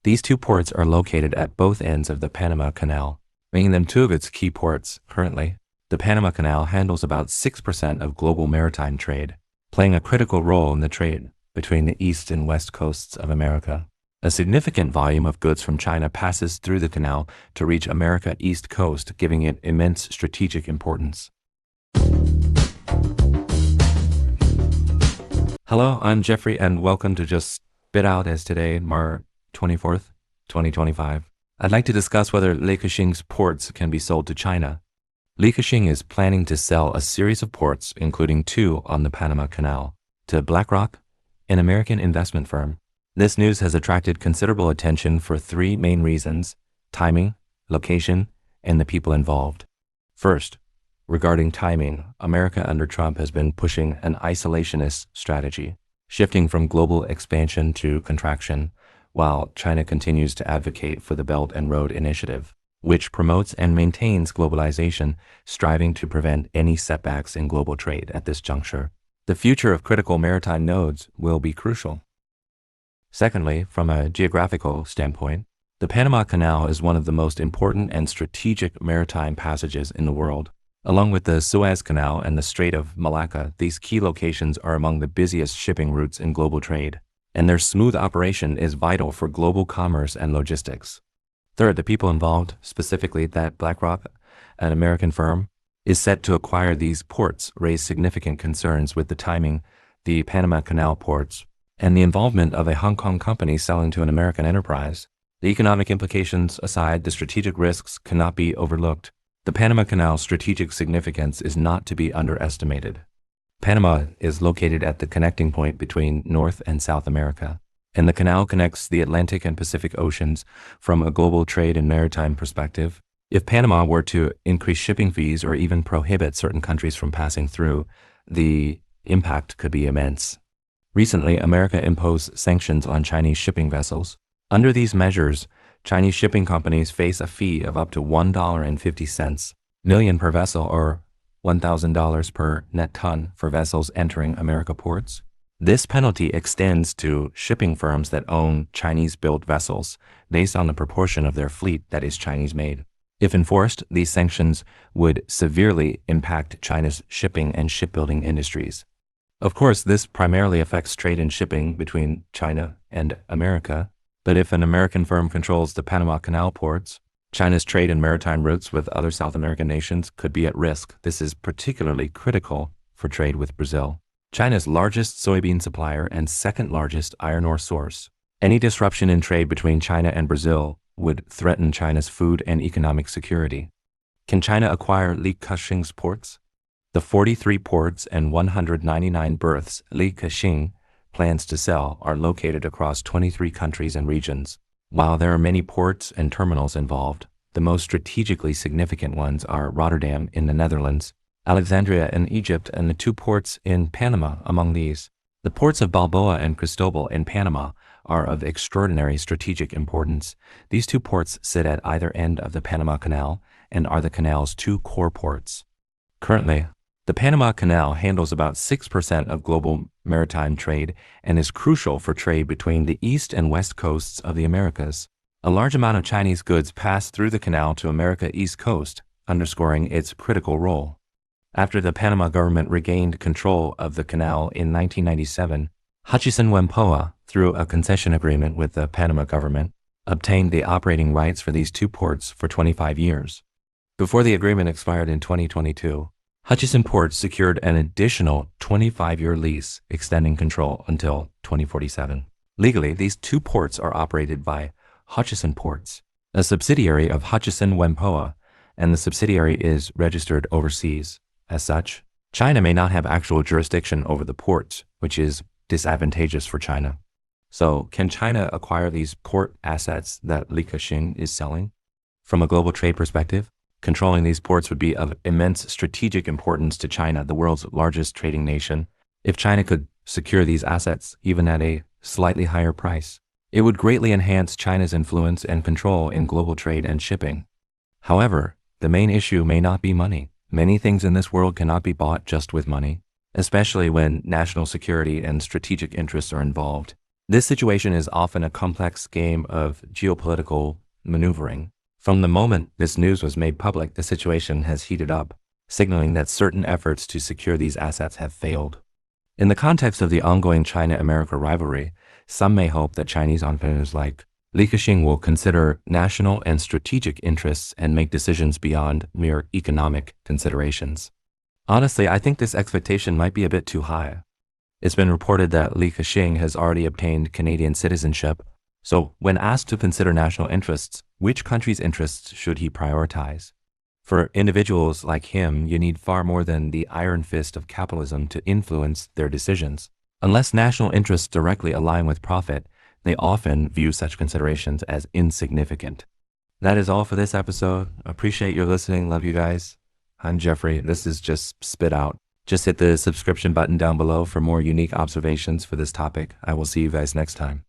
These two ports are located at both ends of the Panama Canal, making them two of its key ports currently. The Panama Canal handles about 6% of global maritime trade, playing a critical role in the trade between the east and west coasts of America. A significant volume of goods from China passes through the canal to reach America's east coast, giving it immense strategic importance. Hello, I'm Jeffrey, and welcome to Just Spit Out as today, March 24th, 2025. I'd like to discuss whether Ka-shing's ports can be sold to China. Ka-shing is planning to sell a series of ports, including two on the Panama Canal, to BlackRock, an American investment firm. This news has attracted considerable attention for three main reasons: timing, location, and the people involved. First, regarding timing, America under Trump has been pushing an isolationist strategy, shifting from global expansion to contraction, while China continues to advocate for the Belt and Road Initiative, which promotes and maintains globalization, striving to prevent any setbacks in global trade at this juncture. The future of critical maritime nodes will be crucial. Secondly, from a geographical standpoint, the Panama Canal is one of the most important and strategic maritime passages in the world. Along with the Suez Canal and the Strait of Malacca, these key locations are among the busiest shipping routes in global trade, and their smooth operation is vital for global commerce and logistics. Third, the people involved, specifically that BlackRock, an American firm, is set to acquire these ports, raise significant concerns with the timing, the Panama Canal ports, and the involvement of a Hong Kong company selling to an American enterprise. The economic implications aside, the strategic risks cannot be overlooked. The Panama Canal's strategic significance is not to be underestimated. Panama is located at the connecting point between North and South America, and the canal connects the Atlantic and Pacific Oceans from a global trade and maritime perspective. If Panama were to increase shipping fees or even prohibit certain countries from passing through, the impact could be immense. Recently, America imposed sanctions on Chinese shipping vessels. Under these measures, Chinese shipping companies face a fee of up to $1.50 million per vessel, or $1,000 per net ton for vessels entering America ports. This penalty extends to shipping firms that own Chinese-built vessels based on the proportion of their fleet that is Chinese-made. If enforced, these sanctions would severely impact China's shipping and shipbuilding industries. Of course, this primarily affects trade and shipping between China and America, but if an American firm controls the Panama Canal ports, China's trade and maritime routes with other South American nations could be at risk. This is particularly critical for trade with Brazil, China's largest soybean supplier and second largest iron ore source. Any disruption in trade between China and Brazil would threaten China's food and economic security. Can China acquire Ka-shing's ports? The 43 ports and 199 berths Ka-shing plans to sell are located across 23 countries and regions. While there are many ports and terminals involved, the most strategically significant ones are Rotterdam in the Netherlands, Alexandria in Egypt, and the two ports in Panama among these. The ports of Balboa and Cristobal in Panama are of extraordinary strategic importance. These two ports sit at either end of the Panama Canal and are the canal's two core ports. Currently, the Panama Canal handles about 6% of global maritime trade and is crucial for trade between the east and west coasts of the Americas. A large amount of Chinese goods pass through the canal to America's east coast, underscoring its critical role. After the Panama government regained control of the canal in 1997, Hutchison Whampoa, through a concession agreement with the Panama government, obtained the operating rights for these two ports for 25 years. Before the agreement expired in 2022, Hutchison Ports secured an additional 25-year lease extending control until 2047. Legally, these two ports are operated by Hutchison Ports, a subsidiary of Hutchison Whampoa, and the subsidiary is registered overseas. As such, China may not have actual jurisdiction over the ports, which is disadvantageous for China. So, can China acquire these port assets that Ka-shing is selling? From a global trade perspective, controlling these ports would be of immense strategic importance to China, the world's largest trading nation. If China could secure these assets, even at a slightly higher price, it would greatly enhance China's influence and control in global trade and shipping. However, the main issue may not be money. Many things in this world cannot be bought just with money, especially when national security and strategic interests are involved. This situation is often a complex game of geopolitical maneuvering. From the moment this news was made public, the situation has heated up, signaling that certain efforts to secure these assets have failed. In the context of the ongoing China-America rivalry, some may hope that Chinese entrepreneurs like Li Ka-shing will consider national and strategic interests and make decisions beyond mere economic considerations. Honestly, I think this expectation might be a bit too high. It's been reported that Li Ka-shing has already obtained Canadian citizenship, so when asked to consider national interests, which country's interests should he prioritize? For individuals like him, you need far more than the iron fist of capitalism to influence their decisions. Unless national interests directly align with profit, they often view such considerations as insignificant. That is all for this episode. Appreciate your listening. Love you guys. I'm Jeffrey. This is just Spit Out. Just hit the subscription button down below for more unique observations for this topic. I will see you guys next time.